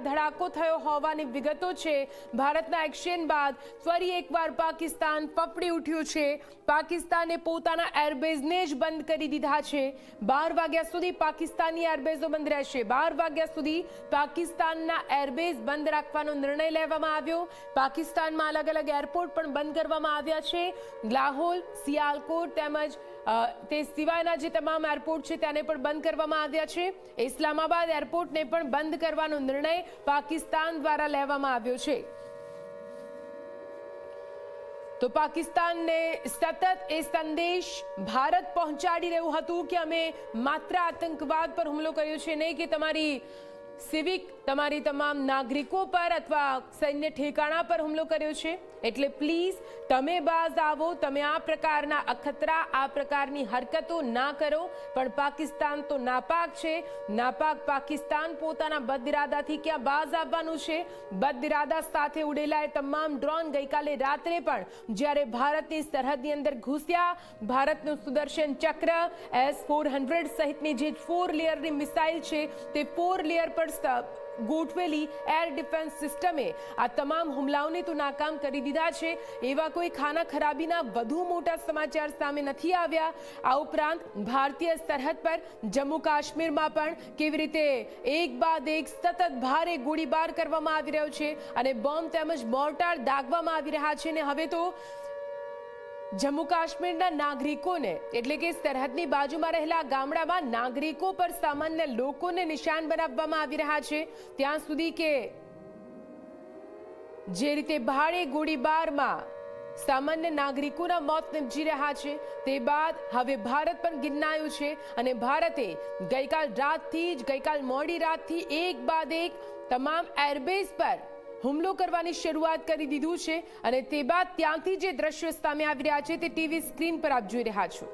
ધડાકો થયો હોવાની વિગતો છે। ભારતના એક્શન બાદ ફરી એકવાર પાકિસ્તાન ફફડી ઉઠ્યું છે। પાકિસ્તાને પોતાના એરબેઝને જ બંધ કરી દીધા છે। 12 વાગ્યા સુધી પાકિસ્તાની એરબેઝો બંધ રહેશે। 12 વાગ્યા સુધી પાકિસ્તાનના એરબેઝ બંધ રાખવાનો નિર્ણય લેવામાં આવ્યો। પાકિસ્તાનમાં અલગ અલગ એરપોર્ટ પણ બંધ કરવામાં આવ્યા છે। લાહોર, સિયાલકોટ તેમજ તે સિવાયના જે તમામ એરપોર્ટ છે તેને પણ બંધ કરવામાં આવ્યા છે। ઇસ્લામાબાદ એરપોર્ટને પણ બંધ કરવાનો નિર્ણય પાકિસ્તાન દ્વારા લેવામાં આવ્યો છે। તો પાકિસ્તાનને સતત એ સંદેશ ભારત પહોંચાડી રહ્યું હતું કે અમે માત્ર આતંકવાદ પર હુમલો કર્યો છે, નહીં કે તમારી સિવિક, તમારી તમામ નાગરિકો પર અથવા સૈન્ય ઠેકાણા પર હુમલો કર્યો છે। એટલે પ્લીઝ તમે બાજ આવો, તમે આ પ્રકારના અખતરા, આ પ્રકારની હરકતો ના કરો। પણ પાકિસ્તાન તો નાપાક છે। નાપાક પાકિસ્તાન પોતાના બદઇરાદાથી ક્યાં બાજ આવવાનું છે? બદઇરાદા સાથે ઉડેલા એ તમામ ડ્રોન ગઈકાલે રાત્રે પણ જ્યારે ભારતની સરહદની અંદર ઘૂસ્યા, ભારતનું સુદર્શન ચક્ર, S-400 સહિતની જે 4 લેયરની મિસાઇલ છે તે 4 લેયર પર ગોઠવેલી એર ડિફેન્સ સિસ્ટમે આ તમામ હુમલાઓને તો નાકામ કરી દીધા છે। એવા કોઈ ખાના ખરાબીના વધુ મોટા સમાચાર સામે નથી આવ્યા। આ ઉપરાંત ભારતીય સરહદ પર જમ્મુ કાશ્મીરમાં પણ કેવી રીતે એક બાદ એક સતત ભારે ગોળીબાર કરવામાં આવી રહ્યો છે અને બોમ્બ તેમજ મોર્ટાર દાગવામાં આવી રહ્યા છે। અને હવે તો જમ્મુ કાશ્મીરના નાગરિકોને, એટલે કે સરહદની બાજુમાં રહેલા ગામડામાં નાગરિકો પર સામાન્ય લોકોને નિશાન બનાવવામાં આવી રહ્યા છે। ત્યાં સુધી કે જે રીતે ભારે ગોળીબારમાં સામાન્ય નાગરિકોના મોત નિપજી રહ્યા છે, તે બાદ હવે ભારત પણ ગિરનાયું છે અને ભારતે ગઈકાલ મોડી રાતથી એક બાદ એક તમામ એરબેઝ પર હુમલો કરવાની શરૂઆત કરી દીધું છે। અને તે બાદ ત્યાંથી જે દ્રશ્યો સામે આવી રહ્યા છે તે ટીવી સ્ક્રીન પર આપ જોઈ રહ્યા છો।